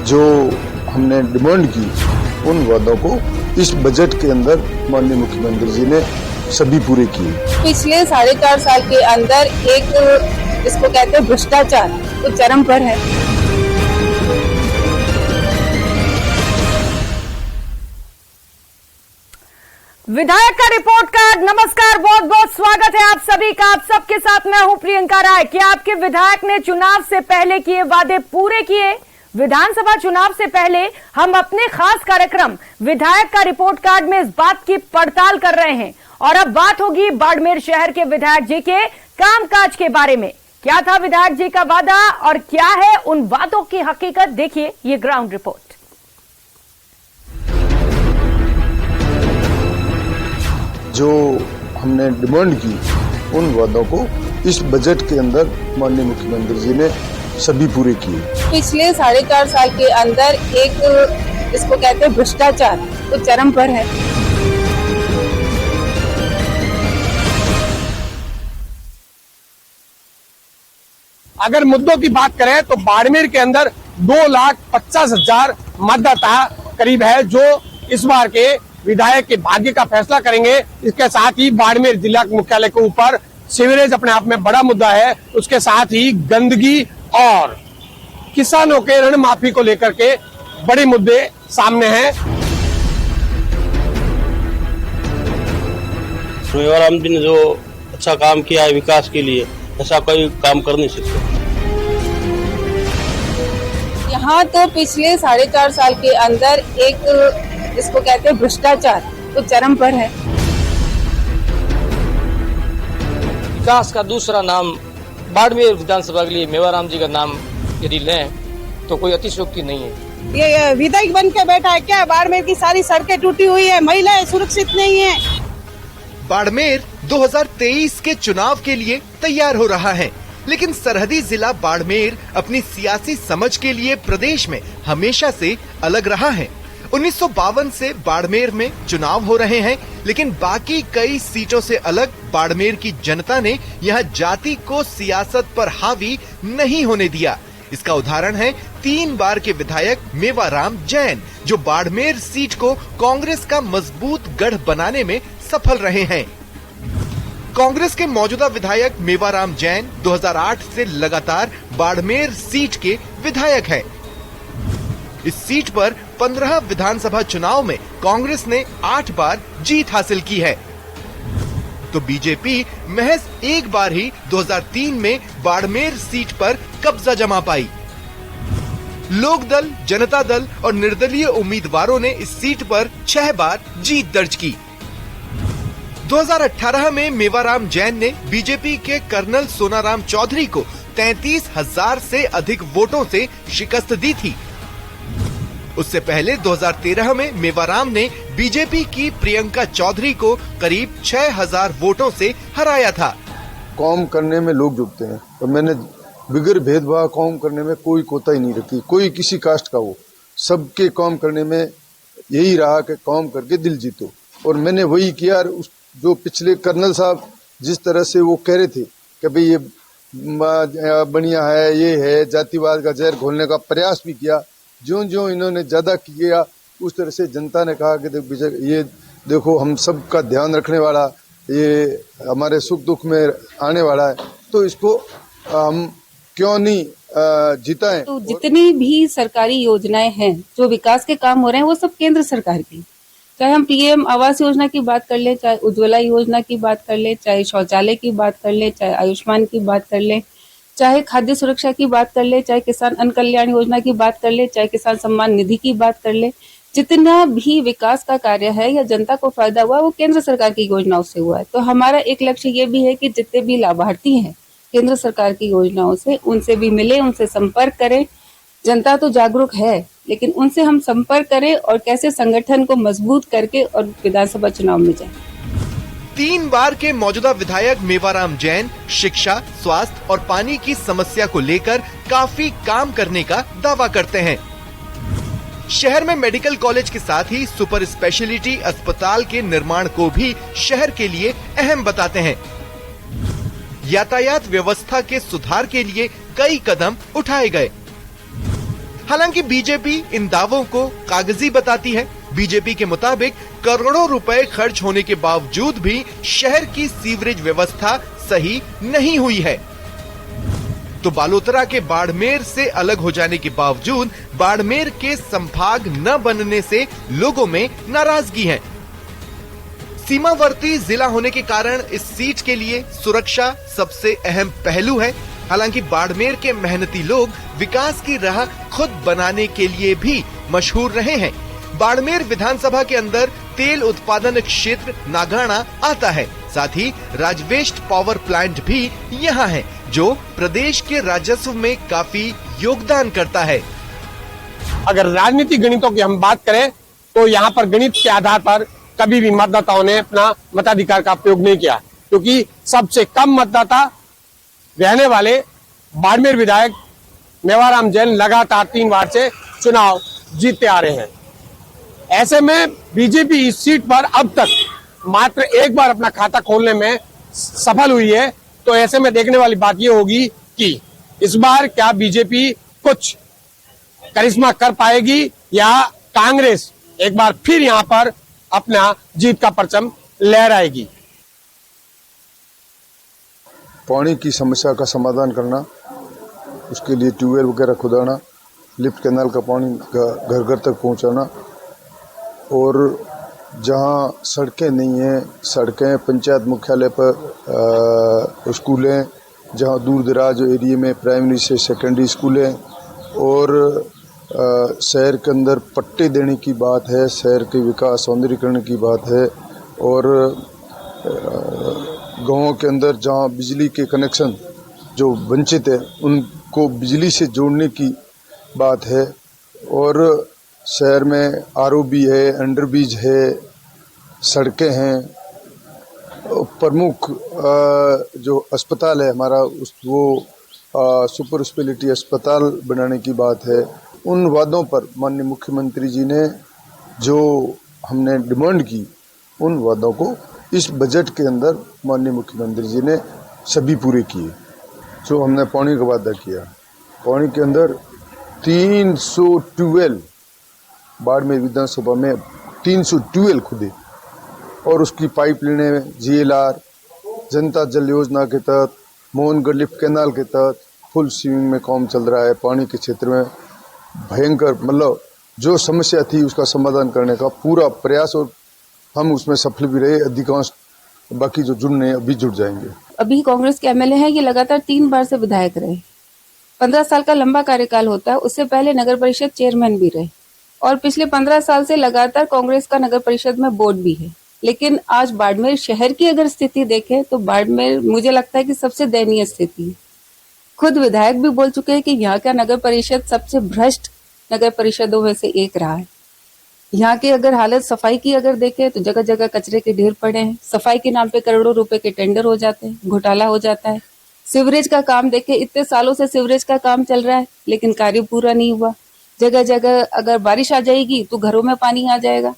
जो हमने डिमांड की उन वादों को इस बजट के अंदर माननीय मुख्यमंत्री जी ने सभी पूरे किए। पिछले 4.5 साल के अंदर एक इसको कहते हैं भ्रष्टाचार तो चरम पर है। विधायक का रिपोर्ट कार्ड। नमस्कार, बहुत बहुत स्वागत है आप सभी का। आप सबके साथ मैं हूं प्रियंका राय। क्या आपके विधायक ने चुनाव से पहले किए वादे पूरे किए? विधानसभा चुनाव से पहले हम अपने खास कार्यक्रम विधायक का रिपोर्ट कार्ड में इस बात की पड़ताल कर रहे हैं। और अब बात होगी बाड़मेर शहर के विधायक जी के कामकाज के बारे में। क्या था विधायक जी का वादा और क्या है उन वादों की हकीकत? देखिए ये ग्राउंड रिपोर्ट। जो हमने डिमांड की उन वादों को इस बजट के अंदर माननीय मुख्यमंत्री जी ने सभी पूरे किए। पिछले 4.5 साल के अंदर एक इसको कहते हैं भ्रष्टाचार तो चरम पर है। अगर मुद्दों की बात करें तो बाड़मेर के अंदर 2,50,000 मतदाता करीब है जो इस बार के विधायक के भाग्य का फैसला करेंगे। इसके साथ ही बाड़मेर जिला मुख्यालय के ऊपर सीवरेज अपने आप में बड़ा मुद्दा है। उसके साथ ही गंदगी और किसानों के ऋण माफी को लेकर के बड़े मुद्दे सामने हैं। मेवाराम जी ने जो अच्छा काम किया है विकास के लिए, ऐसा कोई काम कर नहीं सकते। यहाँ तो पिछले 4.5 साल के अंदर एक इसको कहते हैं भ्रष्टाचार तो चरम पर है। विकास का दूसरा नाम बाड़मेर विधानसभा के लिए मेवाराम जी का नाम यदि लें तो कोई अतिशयोक्ति नहीं है। ये विधायक बन के बैठा है क्या? बाड़मेर की सारी सड़कें टूटी हुई है, महिलाएं सुरक्षित नहीं है। बाड़मेर 2023 के चुनाव के लिए तैयार हो रहा है, लेकिन सरहदी जिला बाड़मेर अपनी सियासी समझ के लिए प्रदेश में हमेशा से अलग रहा है। 1952 से बाड़मेर में चुनाव हो रहे हैं, लेकिन बाकी कई सीटों से अलग बाड़मेर की जनता ने यहां जाति को सियासत पर हावी नहीं होने दिया। इसका उदाहरण है 3 बार के विधायक मेवाराम जैन, जो बाड़मेर सीट को कांग्रेस का मजबूत गढ़ बनाने में सफल रहे हैं। कांग्रेस के मौजूदा विधायक मेवाराम जैन 2008 से लगातार बाड़मेर सीट के विधायक हैं। इस सीट पर 15 विधानसभा चुनाव में कांग्रेस ने 8 बार जीत हासिल की है, तो बीजेपी महज एक बार ही 2003 में बाड़मेर सीट पर कब्जा जमा पाई। लोकदल, जनता दल और निर्दलीय उम्मीदवारों ने इस सीट पर 6 बार जीत दर्ज की। 2018 में मेवाराम जैन ने बीजेपी के कर्नल सोनाराम चौधरी को 33,000 से अधिक वोटों से शिकस्त दी थी। उससे पहले 2013 में मेवाराम ने बीजेपी की प्रियंका चौधरी को करीब 6,000 वोटों से हराया था। काम करने में लोग जुटते हैं, तो मैंने बिगर भेदभाव काम करने में कोई कोताही नहीं रखी, कोई किसी कास्ट का हो, सबके काम करने में यही रहा कि काम करके दिल जीतो। और मैंने वही किया। उस जो पिछले कर्नल साहब जिस तरह से वो कह रहे थे कि भाई ये बढ़िया है, ये है, जातिवाद का जहर घोलने का प्रयास भी किया। जो इन्होंने ज्यादा किया उस तरह से जनता ने कहा कि ये देखो हम सबका ध्यान रखने वाला, ये हमारे सुख दुख में आने वाला है, तो इसको हम क्यों नहीं जिताएं। तो जितनी भी सरकारी योजनाएं हैं, जो विकास के काम हो रहे हैं, वो सब केंद्र सरकार की। चाहे हम पीएम आवास योजना की बात कर ले, चाहे उज्ज्वला योजना की बात कर ले, चाहे शौचालय की बात कर ले, चाहे आयुष्मान की बात कर ले, चाहे खाद्य सुरक्षा की बात कर ले, चाहे किसान अन्न कल्याण योजना की बात कर ले, चाहे किसान सम्मान निधि की बात कर ले, जितना भी विकास का कार्य है या जनता को फायदा हुआ वो केंद्र सरकार की योजनाओं से हुआ है। तो हमारा एक लक्ष्य ये भी है कि जितने भी लाभार्थी हैं केंद्र सरकार की योजनाओं से, उनसे भी मिले, उनसे संपर्क करें। जनता तो जागरूक है, लेकिन उनसे हम संपर्क करें और कैसे संगठन को मजबूत करके और विधानसभा चुनाव में जाएं। 3 बार के मौजूदा विधायक मेवाराम जैन शिक्षा, स्वास्थ्य और पानी की समस्या को लेकर काफी काम करने का दावा करते हैं। शहर में मेडिकल कॉलेज के साथ ही सुपर स्पेशलिटी अस्पताल के निर्माण को भी शहर के लिए अहम बताते हैं। यातायात व्यवस्था के सुधार के लिए कई कदम उठाए गए। हालांकि बीजेपी इन दावों को कागजी बताती है। बीजेपी के मुताबिक करोड़ों रुपए खर्च होने के बावजूद भी शहर की सीवरेज व्यवस्था सही नहीं हुई है। तो बालोतरा के बाड़मेर से अलग हो जाने के बावजूद बाड़मेर के संभाग न बनने से लोगों में नाराजगी है। सीमावर्ती जिला होने के कारण इस सीट के लिए सुरक्षा सबसे अहम पहलू है। हालांकि बाड़मेर के मेहनती लोग विकास की राह खुद बनाने के लिए भी मशहूर रहे हैं। बाड़मेर विधानसभा के अंदर तेल उत्पादन क्षेत्र नागाना आता है। साथ ही राजवेस्ट पावर प्लांट भी यहाँ है, जो प्रदेश के राजस्व में काफी योगदान करता है। अगर राजनीतिक गणितों की हम बात करें तो यहाँ पर गणित के आधार पर कभी भी मतदाताओं ने अपना मताधिकार का प्रयोग नहीं किया, क्योंकि सबसे कम मतदाता रहने वाले बाड़मेर विधायक मेवाराम जैन लगातार 3 बार से चुनाव जीतते आ रहे हैं। ऐसे में बीजेपी इस सीट पर अब तक मात्र एक बार अपना खाता खोलने में सफल हुई है। तो ऐसे में देखने वाली बात यह होगी कि इस बार क्या बीजेपी कुछ करिश्मा कर पाएगी या कांग्रेस एक बार फिर यहां पर अपना जीत का परचम लहराएगी। पानी की समस्या का समाधान करना, उसके लिए ट्यूबवेल वगैरह खुदाना, लिफ्ट कैनाल का पानी घर घर तक पहुंचाना, और जहां सड़कें नहीं हैं, सड़कें पंचायत मुख्यालय पर स्कूलें, जहां दूर दराज एरिया में प्राइमरी से सेकेंडरी स्कूलें, और शहर के अंदर पट्टे देने की बात है, शहर के विकास सौंदर्यीकरण की बात है, और गाँवों के अंदर जहां बिजली के कनेक्शन जो वंचित है उनको बिजली से जोड़ने की बात है, और शहर में आरओबी है, अंडरब्रिज है, सड़कें हैं, प्रमुख जो अस्पताल है हमारा वो सुपर स्पेशलिटी अस्पताल बनाने की बात है। उन वादों पर माननीय मुख्यमंत्री जी ने जो हमने डिमांड की, उन वादों को इस बजट के अंदर माननीय मुख्यमंत्री जी ने सभी पूरे किए। जो हमने पानी का वादा किया, पानी के अंदर 312 बाड़मेर विधानसभा में 312 खुदे, और उसकी पाइपलाइनें जीएलआर, जनता जल योजना के तहत, मोहनगढ़ लिफ्ट कैनाल के तहत फुल स्विंग में काम चल रहा है। पानी के क्षेत्र में भयंकर मतलब जो समस्या थी उसका समाधान करने का पूरा प्रयास, और हम उसमें सफल भी रहे। अधिकांश बाकी जो जुड़ने अभी जुड़ जाएंगे। अभी कांग्रेस के एमएलए हैं, ये लगातार 3 बार से विधायक रहे। 15 साल का लंबा कार्यकाल होता है। उससे पहले नगर परिषद चेयरमैन भी रहे, और पिछले 15 साल से लगातार कांग्रेस का नगर परिषद में बोर्ड भी है। लेकिन आज बाड़मेर शहर की अगर स्थिति देखें तो बाड़मेर मुझे लगता है कि सबसे दयनीय स्थिति है। खुद विधायक भी बोल चुके हैं कि यहाँ का नगर परिषद सबसे भ्रष्ट नगर परिषदों में से एक रहा है। यहाँ की अगर हालत सफाई की अगर देखें तो जगह जगह कचरे के ढेर पड़े हैं। सफाई के नाम पे करोड़ों रुपए के टेंडर हो जाते हैं, घोटाला हो जाता है। सीवरेज का काम देखें, इतने सालों से सीवरेज का काम चल रहा है लेकिन कार्य पूरा नहीं हुआ। जगह जगह अगर बारिश आ जाएगी तो घरों में पानी आ जाएगा,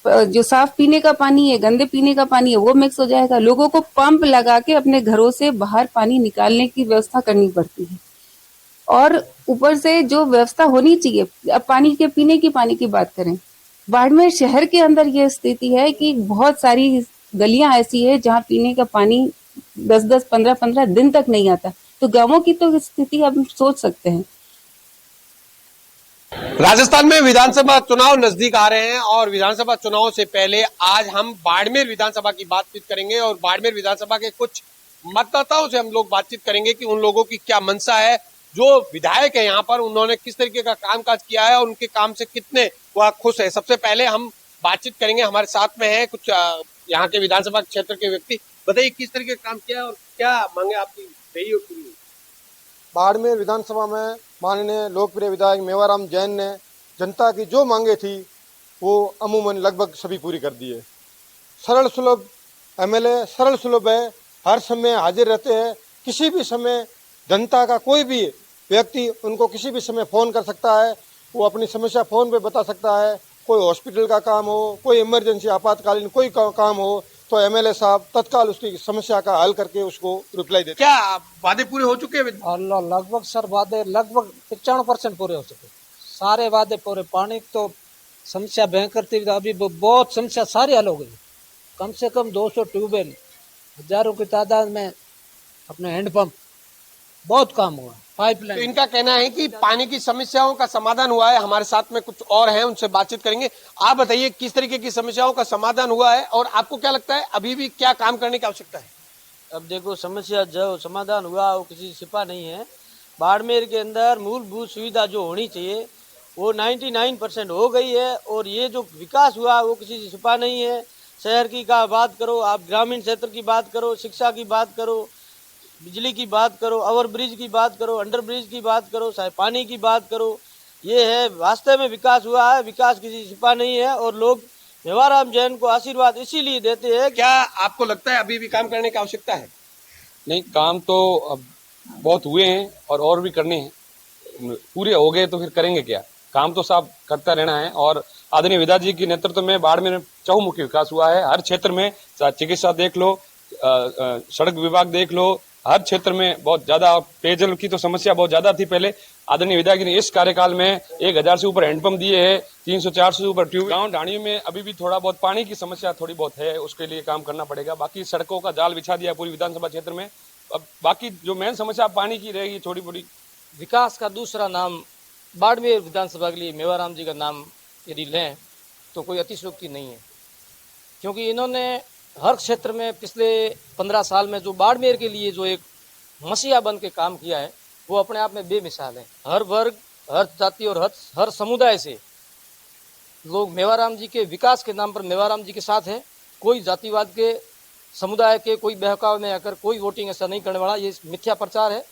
जो साफ पीने का पानी है, गंदे पीने का पानी है, वो मिक्स हो जाएगा। लोगों को पंप लगा के अपने घरों से बाहर पानी निकालने की व्यवस्था करनी पड़ती है, और ऊपर से जो व्यवस्था होनी चाहिए, अब पानी के पीने की पानी की बात करें, बाड़मेर शहर के अंदर ये स्थिति है कि बहुत सारी गलियां ऐसी है जहां पीने का पानी 10-10, 15-15 दिन तक नहीं आता। तो गांवों की तो स्थिति आप सोच सकते हैं। राजस्थान में विधानसभा चुनाव नजदीक आ रहे हैं, और विधानसभा चुनाव से पहले आज हम बाड़मेर विधानसभा की बातचीत करेंगे, और बाड़मेर विधानसभा के कुछ मतदाताओं से हम लोग बातचीत करेंगे कि उन लोगों की क्या मंशा है। जो विधायक है यहाँ पर, उन्होंने किस तरीके का कामकाज किया है और उनके काम से कितने वह खुश है। सबसे पहले हम बातचीत करेंगे, हमारे साथ में है कुछ यहाँ के विधानसभा क्षेत्र के व्यक्ति। बताइए किस तरीके का काम किया है और क्या मांगे आपकी रही और पूरी? बाड़मेर विधानसभा में माननीय लोकप्रिय विधायक मेवाराम जैन ने जनता की जो मांगे थी वो अमूमन लगभग सभी पूरी कर दी है। सरल सुलभ एमएलए, सरल सुलभ है, हर समय हाजिर रहते हैं। किसी भी समय जनता का कोई भी व्यक्ति उनको किसी भी समय फ़ोन कर सकता है, वो अपनी समस्या फ़ोन पे बता सकता है। कोई हॉस्पिटल का काम हो, कोई इमरजेंसी आपातकालीन कोई काम हो तो एमएलए साहब तत्काल उसकी समस्या का हल करके उसको रिप्लाई देते। क्या वादे पूरे हो चुके हैं? लगभग सर वादे लगभग 95% पूरे हो चुके। सारे वादे पूरे। पानी तो समस्या भयंकर थी, अभी बहुत समस्या सारी हल हो गई। कम से कम 200 ट्यूबवेल, हजारों की तादाद में अपने हैंडपंप, बहुत काम हुआ। तो पाइपलाइन, इनका कहना है कि पानी की समस्याओं का समाधान हुआ है। हमारे साथ में कुछ और हैं, उनसे बातचीत करेंगे। आप बताइए किस तरीके की समस्याओं का समाधान हुआ है और आपको क्या लगता है अभी भी क्या काम करने की आवश्यकता है? अब देखो, समस्या जो समाधान हुआ वो किसी छिपा नहीं है। बाड़मेर के अंदर मूलभूत सुविधा जो होनी चाहिए वो 99% हो गई है, और ये जो विकास हुआ वो किसी से छिपा नहीं है। शहर की का बात करो, आप ग्रामीण क्षेत्र की बात करो, शिक्षा की बात करो, बिजली की बात करो, ओवर ब्रिज की बात करो, अंडर ब्रिज की बात करो, चाहे पानी की बात करो, ये है वास्तव में विकास हुआ है। विकास किसी से छिपा नहीं है, और लोग मेवाराम जैन को आशीर्वाद इसीलिए देते हैं। क्या आपको लगता है अभी भी काम करने की आवश्यकता है? नहीं, काम तो अब बहुत हुए हैं और भी करने हैं। पूरे हो गए तो फिर करेंगे क्या? काम तो साफ करता रहना है। और आदरणीय विदा जी के नेतृत्व में बाड़मेर में चहुमुखी विकास हुआ है। हर क्षेत्र में, चाहे चिकित्सा देख लो, सड़क विभाग देख लो, हर क्षेत्र में बहुत ज्यादा। पेयजल की तो समस्या बहुत ज्यादा थी पहले। आदरणीय विधायक ने इस कार्यकाल में 1000 से ऊपर हैंडपंप दिए हैं, 300-400 से ऊपर ट्यूब। गाँव ढाणियों में अभी भी थोड़ा बहुत पानी की समस्या थोड़ी बहुत है, उसके लिए काम करना पड़ेगा। बाकी सड़कों का जाल बिछा दिया पूरी विधानसभा क्षेत्र में। अब बाकी जो मेन समस्या पानी की रहेगी थोड़ी बड़ी। विकास का दूसरा नाम बाड़मेर विधानसभा के लिए मेवाराम जी का नाम यदि लें तो कोई अतिशयोक्ति नहीं है, क्योंकि इन्होंने हर क्षेत्र में पिछले 15 साल में जो बाड़मेर के लिए जो एक मसीहा बन के काम किया है वो अपने आप में बेमिसाल है। हर वर्ग, हर जाति और हर समुदाय से लोग मेवाराम जी के विकास के नाम पर मेवाराम जी के साथ है। कोई जातिवाद के, समुदाय के कोई बहकाव में आकर कोई वोटिंग ऐसा नहीं करने वाला, ये मिथ्या प्रचार है।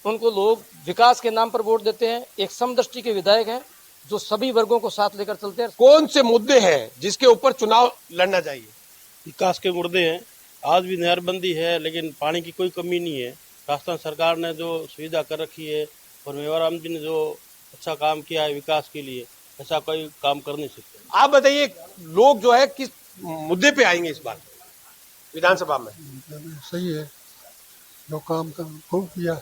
उनको लोग विकास के नाम पर वोट देते हैं। एक समदृष्टि के विधायक हैं जो सभी वर्गों को साथ लेकर चलते हैं। कौन से मुद्दे हैं जिसके ऊपर चुनाव लड़ना चाहिए? विकास के मुद्दे हैं। आज भी नहरबंदी है, लेकिन पानी की कोई कमी नहीं है। राजस्थान सरकार ने जो सुविधा कर रखी है और मेवाराम जी ने जो अच्छा काम किया है विकास के लिए, ऐसा कोई काम कर नहीं सकते। आप बताइए, लोग जो है किस मुद्दे पे आएंगे इस बार विधानसभा में? सही है, जो काम खूब किया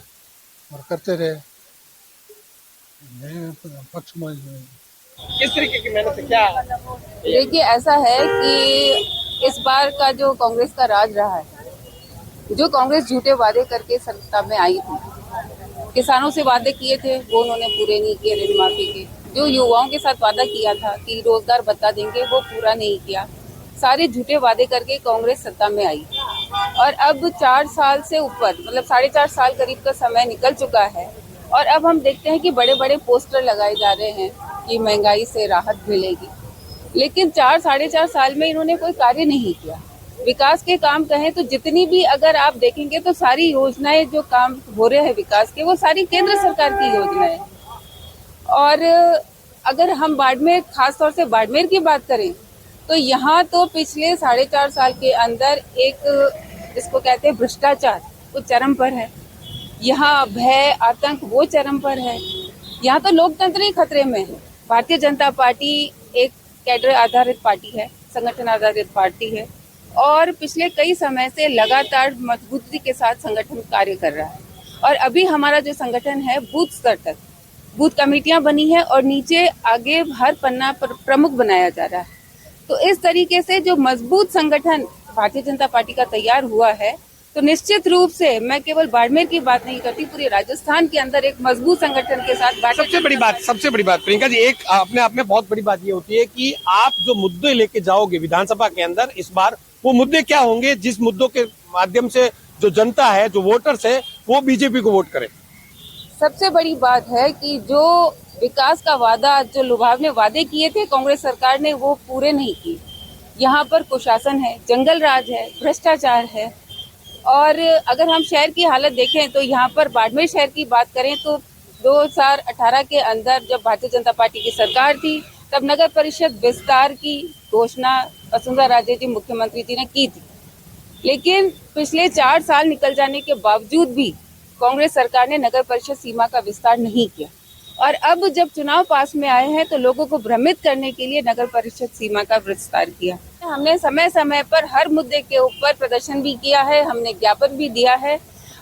और करते रहे, मैं पक्ष में। किस तरीके की मेहनत है? क्या देखिए, ऐसा है कि इस बार का जो कांग्रेस का राज रहा है, जो कांग्रेस झूठे वादे करके सत्ता में आई थी, किसानों से वादे किए थे वो उन्होंने पूरे नहीं किए, ऋण माफी के। जो युवाओं के साथ वादा किया था कि रोजगार भत्ता देंगे, वो पूरा नहीं किया। सारे झूठे वादे करके कांग्रेस सत्ता में आई, और अब 4 साल से ऊपर, मतलब 4.5 साल करीब का समय निकल चुका है, और अब हम देखते हैं कि बड़े बड़े पोस्टर लगाए जा रहे हैं कि महंगाई से राहत मिलेगी, लेकिन 4-4.5 साल में इन्होंने कोई कार्य नहीं किया। विकास के काम कहें तो जितनी भी अगर आप देखेंगे तो सारी योजनाएं जो काम हो रहे हैं विकास के, वो सारी केंद्र सरकार की योजनाएं। और अगर हम बाड़मेर, खासतौर से बाड़मेर की बात करें तो यहाँ तो पिछले 4.5 साल के अंदर एक, जिसको कहते हैं भ्रष्टाचार, वो चरम पर है। यहाँ भय, आतंक, वो चरम पर है। यहाँ तो लोकतंत्र ही खतरे में है। भारतीय जनता पार्टी एक कैडर आधारित पार्टी है, संगठन आधारित पार्टी है, और पिछले कई समय से लगातार मजबूती के साथ संगठन कार्य कर रहा है। और अभी हमारा जो संगठन है बूथ स्तर तक, बूथ कमेटियां बनी है और नीचे आगे हर पन्ना पर प्रमुख बनाया जा रहा है। तो इस तरीके से जो मजबूत संगठन भारतीय जनता पार्टी का तैयार हुआ है, तो निश्चित रूप से मैं केवल बाड़मेर की बात नहीं करती, पूरे राजस्थान के अंदर एक मजबूत संगठन के साथ। सबसे बड़ी बात प्रियंका जी, एक अपने आप में बहुत बड़ी बात ये होती है कि आप जो मुद्दे लेके जाओगे विधानसभा के अंदर इस बार, वो मुद्दे क्या होंगे जिस मुद्दों के माध्यम से जो जनता है, जो वोटर्स है, वो बीजेपी को वोट करे? सबसे बड़ी बात है कि जो विकास का वादा, जो लुभावने वादे किए थे कांग्रेस सरकार ने, वो पूरे नहीं किए। यहाँ पर कुशासन है, जंगल राज है, भ्रष्टाचार है। और अगर हम शहर की हालत देखें तो यहाँ पर बाड़मेर शहर की बात करें तो 2018 के अंदर जब भारतीय जनता पार्टी की सरकार थी, तब नगर परिषद विस्तार की घोषणा वसुंधरा राजे जी, मुख्यमंत्री जी ने की थी। लेकिन पिछले 4 साल निकल जाने के बावजूद भी कांग्रेस सरकार ने नगर परिषद सीमा का विस्तार नहीं किया। और अब जब चुनाव पास में आए हैं तो लोगों को भ्रमित करने के लिए नगर परिषद सीमा का विस्तार किया। हमने समय समय पर हर मुद्दे के ऊपर प्रदर्शन भी किया है, हमने ज्ञापन भी दिया है।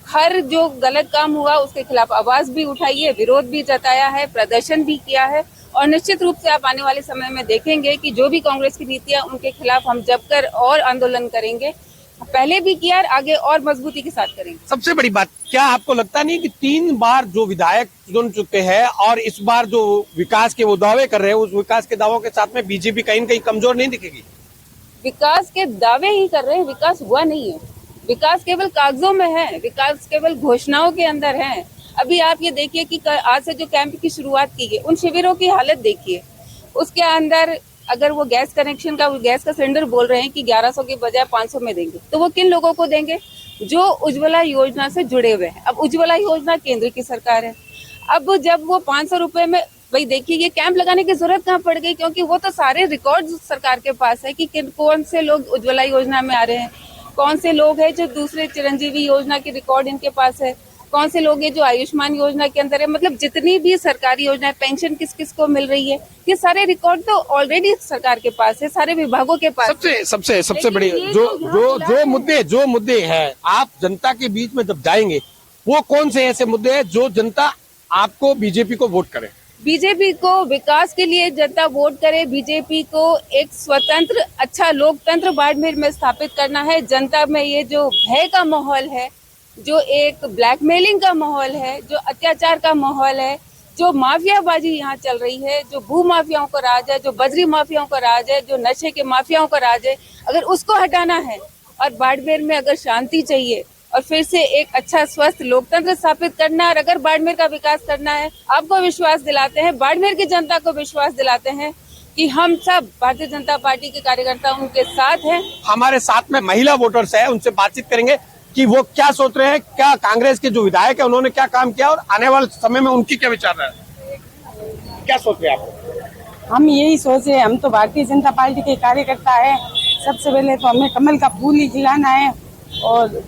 हर जो गलत काम हुआ उसके खिलाफ आवाज भी उठाई है, विरोध भी जताया है, प्रदर्शन भी किया है, और निश्चित रूप से आप आने वाले समय में देखेंगे कि जो भी कांग्रेस की नीतियां उनके खिलाफ हम जमकर और आंदोलन करेंगे, पहले भी किया और आगे और मजबूती के साथ करेंगे। सबसे बड़ी बात, क्या आपको लगता नहीं कि 3 बार जो विधायक चुन चुके हैं और इस बार जो विकास के वो दावे कर रहे हैं, उस विकास के दावों के साथ में बीजेपी कहीं न कहीं कमजोर नहीं दिखेगी? विकास के दावे ही कर रहे हैं, विकास हुआ नहीं है। विकास केवल कागजों में है, विकास केवल घोषणाओं के अंदर है। अभी आप ये देखिए कि आज से जो कैंप की शुरुआत की गई, उन शिविरों की हालत देखिए। उसके अंदर अगर वो गैस कनेक्शन का, गैस का सिलेंडर बोल रहे हैं कि 1100 के बजाय 500 में देंगे, तो वो किन लोगों को देंगे? जो उज्ज्वला योजना से जुड़े हुए हैं। अब उज्ज्वला योजना केंद्र की सरकार है। अब जब वो 500 रुपए में, भाई देखिए ये कैंप लगाने की जरूरत कहाँ पड़ गई, क्योंकि वो तो सारे रिकॉर्ड सरकार के पास है कि कौन से लोग उज्ज्वला योजना में आ रहे हैं, कौन से लोग हैं जो दूसरे चिरंजीवी योजना के रिकॉर्ड इनके पास है, कौन से लोग हैं जो आयुष्मान योजना के अंदर है। मतलब जितनी भी सरकारी योजना, पेंशन किस किस को मिल रही है, ये सारे रिकॉर्ड तो ऑलरेडी सरकार के पास है, सारे विभागों के पास। सबसे बड़ी जो मुद्दे हैं, आप जनता के बीच में जब जाएंगे, वो कौन से ऐसे मुद्दे हैं जो जनता आपको बीजेपी को वोट करे? बीजेपी को विकास के लिए जनता वोट करे। बीजेपी को एक स्वतंत्र अच्छा लोकतंत्र बाड़मेर में स्थापित करना है। जनता में ये जो भय का माहौल है, जो एक ब्लैकमेलिंग का माहौल है, जो अत्याचार का माहौल है, जो माफियाबाजी यहाँ चल रही है, जो भू माफियाओं का राज है, जो बजरी माफियाओं का राज है, जो नशे के माफियाओं का राज है, अगर उसको हटाना है और बाड़मेर में अगर शांति चाहिए और फिर से एक अच्छा स्वस्थ लोकतंत्र स्थापित करना है, और अगर बाड़मेर का विकास करना है, आपको विश्वास दिलाते हैं, बाड़मेर की जनता को विश्वास दिलाते हैं कि हम सब भारतीय जनता पार्टी के कार्यकर्ता उनके साथ हैं। हमारे साथ में महिला वोटर्स है, उनसे बातचीत करेंगे कि वो क्या सोच रहे हैं, क्या कांग्रेस के जो विधायक है उन्होंने क्या काम किया और आने वाले समय में उनकी क्या विचार है, क्या सोच रहे हैं आप? हम यही सोचे, हम तो भारतीय जनता पार्टी के कार्यकर्ता है। सबसे पहले तो हमें कमल का फूल ही खिलाना है और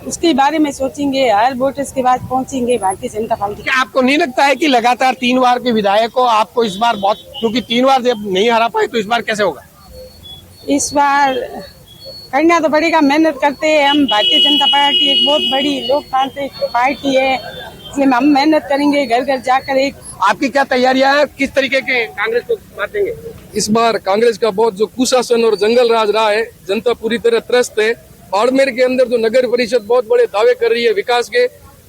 उसके बारे में सोचेंगे, हर वोटर्स के बाद पहुंचेंगे भारतीय जनता पार्टी। क्या आपको नहीं लगता है कि लगातार 3 बार के विधायक को आपको इस बार बहुत, क्योंकि 3 बार जब नहीं हरा पाए तो इस बार कैसे होगा? इस बार करना तो पड़ेगा, मेहनत करते हैं हम। भारतीय जनता पार्टी एक बहुत बड़ी लोकतांत्रिक पार्टी है, इसलिए हम मेहनत करेंगे, घर घर जाकर। एक आपकी क्या तैयारियां हैं, किस तरीके के कांग्रेस को बात देंगे? इस बार कांग्रेस का बहुत जो कुशासन और जंगल राज रहा है, जनता पूरी तरह त्रस्त है। बाड़मेर के अंदर जो नगर परिषद बहुत बड़े दावे कर रही है विकास के,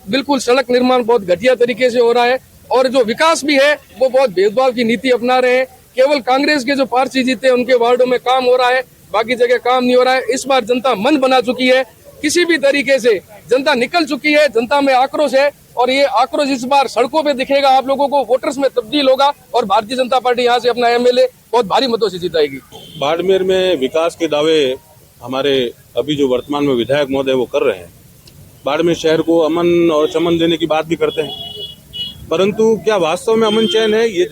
बिल्कुल सड़क निर्माण बहुत घटिया तरीके से हो रहा है और जो विकास भी है वो बहुत भेदभाव की नीति अपना रहे हैं। केवल कांग्रेस के जो पार्षद जीते हैं उनके वार्डों में काम हो रहा है, बाकी जगह काम नहीं हो रहा है। इस बार जनता मन बना चुकी है, किसी भी तरीके से जनता निकल चुकी है, जनता में आक्रोश है और ये आक्रोश इस बार सड़कों पे दिखेगा, आप लोगों को वोटर्स में तब्दील होगा और भारतीय जनता पार्टी यहाँ से अपना एमएलए बहुत भारी मतों से जिताएगी। बाड़मेर में विकास के दावे हमारे अभी जो वर्तमान में विधायक महोदय वो कर रहे हैं। बाड़मेर शहर को अमन और चमन देने की बात भी करते हैं, परंतु क्या वास्तव में अमन चैन है, ये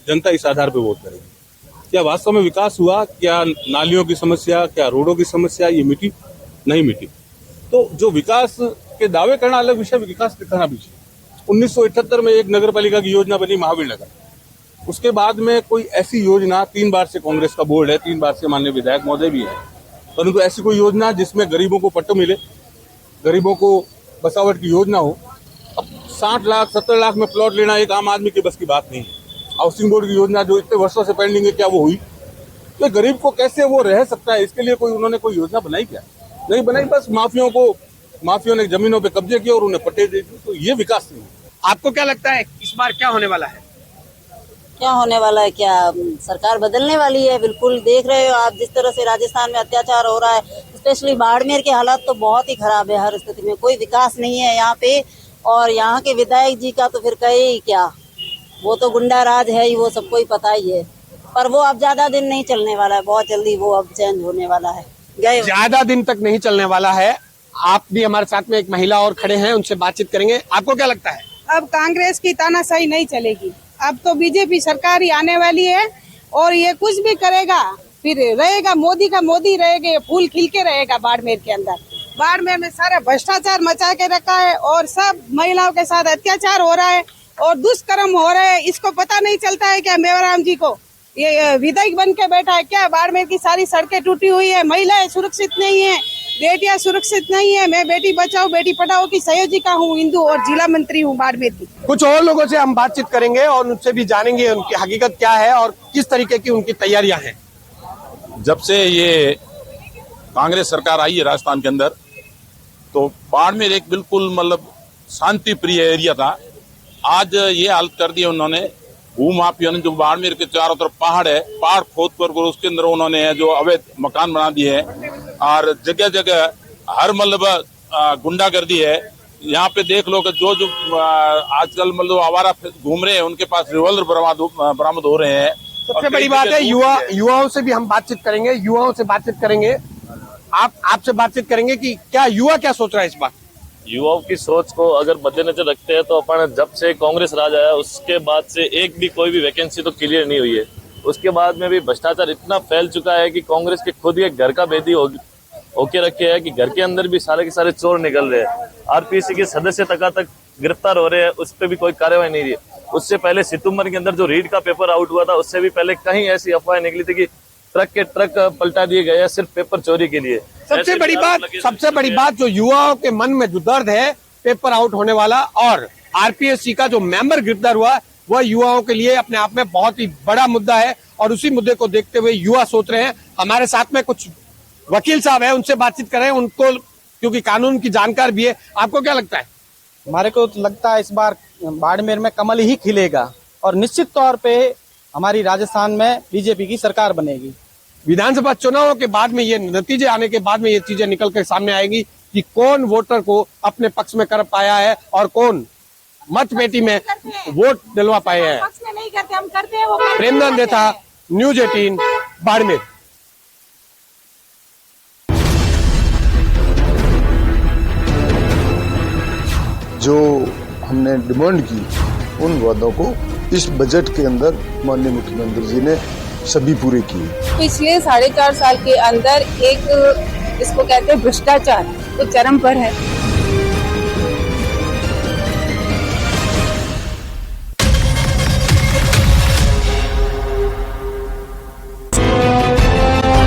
जनता इस आधार पर वोट करेगी। क्या वास्तव में विकास हुआ, क्या नालियों की समस्या, क्या रोडों की समस्या ये मिटी? नहीं मिटी। तो जो विकास के दावे करना अलग विषय, विकास दिखाना पीछे। 1978 में एक नगर पालिका की योजना बनी महावीर नगर, उसके बाद में कोई ऐसी योजना, 3 बार से कांग्रेस का बोर्ड है, 3 बार से माननीय विधायक महोदय भी है, परंतु ऐसी कोई योजना जिसमें गरीबों को पट्टे मिले, गरीबों को बसावट की योजना हो। अब 60 लाख 70 लाख में प्लॉट लेना एक आम आदमी के बस की बात नहीं है। हाउसिंग बोर्ड की योजना जो इतने वर्षों से पेंडिंग है, क्या वो हुई? तो गरीब को कैसे वो रह सकता है, इसके लिए उन्होंने कोई योजना बनाई? क्या नहीं बनाई, बस माफियों ने जमीनों पे कब्जे किए और उन्हें पट्टे दे दिए। तो ये विकास नहीं है। आपको क्या लगता है इस बार क्या होने वाला है? क्या होने वाला है? क्या सरकार बदलने वाली है? बिल्कुल देख रहे हो आप जिस तरह से राजस्थान में अत्याचार हो रहा है, स्पेशली बाड़मेर के हालात तो बहुत ही खराब है। हर स्थिति में कोई विकास नहीं है यहाँ पे, और यहाँ के विधायक जी का तो फिर कहे ही क्या, वो तो गुंडा राज है ही, वो सबको ही पता ही है। पर वो अब ज्यादा दिन नहीं चलने वाला है, बहुत जल्दी वो अब चेंज होने वाला है। ज्यादा दिन तक नहीं चलने वाला है। आप भी हमारे साथ में एक महिला और खड़े हैं, उनसे बातचीत करेंगे। आपको क्या लगता है? अब कांग्रेस की तानाशाही नहीं चलेगी, अब तो बीजेपी सरकार ही आने वाली है और ये कुछ भी करेगा फिर रहेगा मोदी का मोदी रहेगा, ये फूल खिल के रहेगा बाड़मेर के अंदर। बाड़मेर में सारा भ्रष्टाचार मचा के रखा है और सब महिलाओं के साथ अत्याचार हो रहा है और दुष्कर्म हो रहे हैं। इसको पता नहीं चलता है क्या मेवाराम जी को? ये विधायक बन के बैठा है क्या? बाड़मेर की सारी सड़कें टूटी हुई है, महिलाएं सुरक्षित नहीं है, बेटियां सुरक्षित नहीं है। मैं बेटी बचाओ बेटी पढ़ाओ की संयोजिका हूँ, हिंदू, और जिला मंत्री हूँ बाड़मेर की। कुछ और लोगों से हम बातचीत करेंगे और उनसे भी जानेंगे उनकी हकीकत क्या है और किस तरीके की उनकी तैयारियां हैं। जब से ये कांग्रेस सरकार आई है राजस्थान के अंदर, तो बाड़मेर एक बिल्कुल मतलब शांति प्रिय एरिया था। आज ये हालत कर दी उन्होंने, भूमाफियों ने, जो बाड़मेर के चारों तरफ पहाड़ है, पहाड़ खोद कर उसके अंदर उन्होंने जो अवैध मकान बना दिए हैं और जगह जगह हर मतलब गुंडागर्दी है। यहाँ पे देख लो कि जो आजकल मतलब आवारा घूम रहे हैं उनके पास रिवॉल्वर बरामद हो रहे हैं। सबसे बड़ी बात है युवाओं से भी हम बातचीत करेंगे, युवाओं से बातचीत करेंगे। आपसे बातचीत करेंगे कि क्या युवा क्या सोच रहा है इस बात। युवाओं की सोच को अगर मद्देनजर रखते हैं तो अपन जब से कांग्रेस राज आया उसके बाद से एक भी कोई भी वैकेंसी तो क्लियर नहीं हुई है। उसके बाद में भी भ्रष्टाचार इतना फैल चुका है कि कांग्रेस के खुद एक घर का भेदी होके रखे है कि घर के अंदर भी सारे के सारे चोर निकल रहे हैं। आरपीसी के सदस्य तक गिरफ्तार हो रहे हैं, उस पर भी कोई कार्रवाई नहीं रही। उससे पहले सितंबर के अंदर जो रीड का पेपर आउट हुआ था उससे भी पहले कहीं ऐसी अफवाहें निकली थी कि ट्रक के ट्रक पलटा दिए गए हैं सिर्फ पेपर चोरी के लिए। सबसे बड़ी बात जो युवाओं के मन में जो दर्द है पेपर आउट होने वाला और आरपीएससी का जो मेंबर गिरफ्तार हुआ, वह युवाओं के लिए अपने आप में बहुत ही बड़ा मुद्दा है और उसी मुद्दे को देखते हुए युवा सोच रहे हैं। हमारे साथ में कुछ वकील साहब है, उनसे बातचीत करें, उनको क्योंकि कानून की जानकार भी है। आपको क्या लगता है? हमारे को लगता है इस बार बाड़मेर में कमल ही खिलेगा और निश्चित तौर पे हमारी राजस्थान में बीजेपी की सरकार बनेगी। विधानसभा चुनावों के बाद में ये नतीजे आने के बाद में ये चीजें निकल कर सामने आएंगी कि कौन वोटर को अपने पक्ष में कर पाया है और कौन मतपेटी में वोट दिलवा पाए हैं। नहीं करते, हम करते हैं, वो प्रेमनंद देथा, न्यूज 18 बाड़मेर। जो हमने डिमांड की उन वादों को इस बजट के अंदर माननीय मुख्यमंत्री जी ने सभी पूरे किए। पिछले 4.5 साल के अंदर एक इसको कहते हैं भ्रष्टाचार तो चरम पर है।